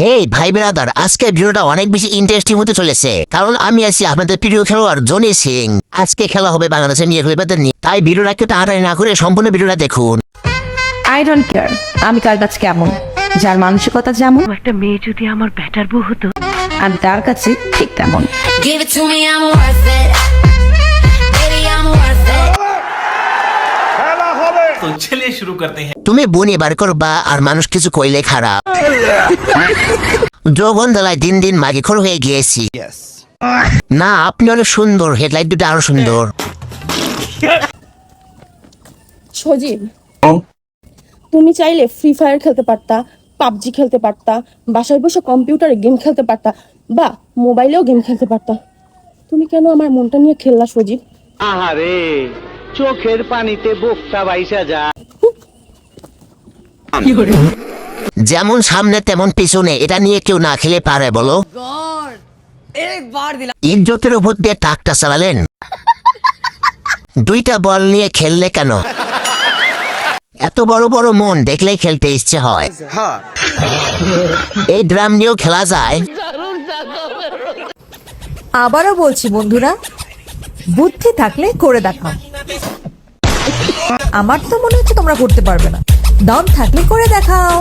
হেই ভাই ব্রাদার, আজকে ভিডিওটা অনেক বেশি ইন্টারেস্টিং হতে চলেছে, কারণ আমি আছি আপনাদের প্রিয় খেলোয়াড় জনি সিং। আজকে খেলা হবে বাংলাদেশের নিয়ে, তাই ভিডিওটা কেউ টানাটানি না করে সম্পূর্ণ ভিডিওটা দেখুন। আই ডোন্ট কেয়ার আমি কার কাছে কেমন, যার মানসিকতা যেমন একটা মেয়ে যদি আমার ব্যাটার বউ হতো, আমি তার কাছে ঠিক তেমন। Give it to me, I'm worth it. Baby, I'm worth it. तो चलिए शुरू करते हैं। তুমি বনি বার করবা আর মানুষ কিছু কইলে খারাপ। যৌবন দলায় দিন দিন মাগিখোর হয়ে গিয়েছি। না, আপনি অনেক সুন্দর, হেডলাইট দুটো আরো সুন্দর। সজীব, তুমি চাইলে ফ্রি ফায়ার খেলতে পারতা, পাবজি খেলতে পারতা, বাসায় বসে কম্পিউটারে গেম খেলতে পারতা, বা মোবাইলেও গেম খেলতে পারতা। তুমি কেন আমার মনটা নিয়ে খেললা সজীব? আহারে, চোখের পানিতে বোকটা বাইসা যা। যেমন সামনে তেমন পিছনে, এটা নিয়ে কেউ না খেলে পারে বলো? ইজ্জতের উপর দিয়ে টাকটা চালালেন। দুইটা বল নিয়ে খেললে কেন? এত বড় বড় মন দেখলেই খেলতে ইচ্ছে হয়। এই ড্রাম নিয়েও খেলা যায়। আবারও বলছি বন্ধুরা, বুদ্ধি থাকলে করে দেখাও। আমার তো মনে হচ্ছে তোমরা করতে পারবে না, দম থাকলে করে দেখাও।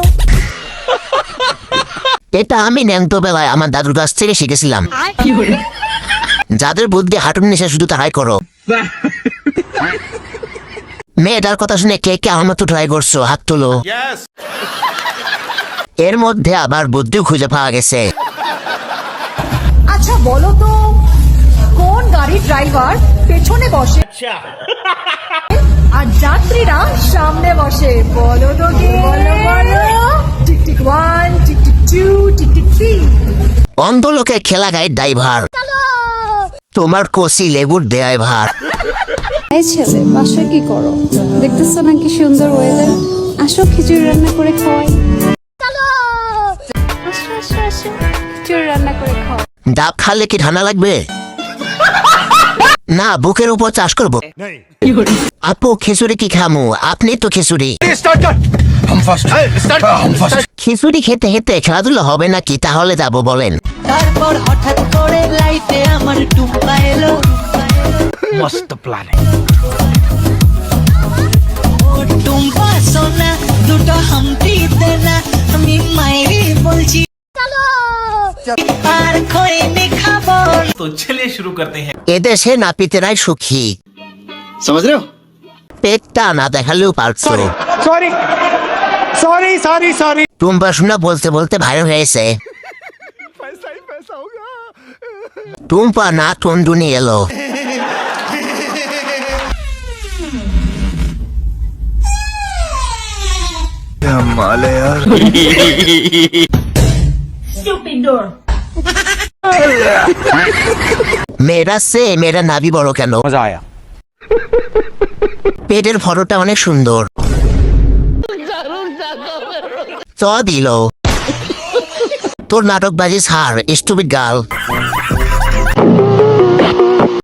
এটা আমি ন্যাংটো বেলায় আমার দাদুর কাছ থেকে শিখেছিলাম। যাদের বুদ্ধি হাঁটুর নিচে শুধু তারাই করো। মেয়েটার কথা শুনে কে কে আমার মতো ট্রাই করছো, হাত তোলো। এর মধ্যে আবার বুদ্ধিও খুঁজে পাওয়া গেছে। আচ্ছা বলো তো, কোন গাড়ির ড্রাইভার পেছনে বসে আর যাত্রীরা সামনে বসে? বলো তো কে? বলো বলো। Tick tick 1, tick tick 2, tick tick 3। অন্ধ লোকে খেলা গায়ে ড্রাইভার, তোমার কষি লেবুর ড্রাইভার। এই ছেলে, বাসায় কি করো? দেখতেছো না কি সুন্দর ওয়েদার? আসো খিচুড়ি রান্না করে খাওয়াই। আসো আসো আসো, খিচুড়ি রান্না করে খাও। ডাব খালে কি ঠান্ডা লাগবে? না, বুকের উপর চাষ করবো। আপু খিচুড়ি কি খামু? আপনি তো খিচুড়ি। খিচুড়ি খেতে খেতে খেলাধুলা হবে নাকি? তাহলে যাবো বলেন। তারপর হঠাৎ করে লাইফে আমার টুম্পা এলো। मस्त प्लान है। ও টুম্পা সোনা, দুটো হামটি দেনা, আমি মাইরি বলছি আর খইনি খাবো। तो चलिए शुरू करते हैं। এদেশে নাপিতেরাই সুখী। समझ रहे हो? পেটটা না দেখালেও পারছো। सॉरी। টুম্পা শোনা বলতে বলতে ভাইরাল হয়েছে। টুম্পা না টুনটুনি এলো। মেয়েরা সে মেয়েরা নাভি বড় কেন? मजा आया। পেটের ফটোটা অনেক সুন্দর। চ দিল। তোর নাটকবাজি ছাড়, স্টুপিড গার্ল।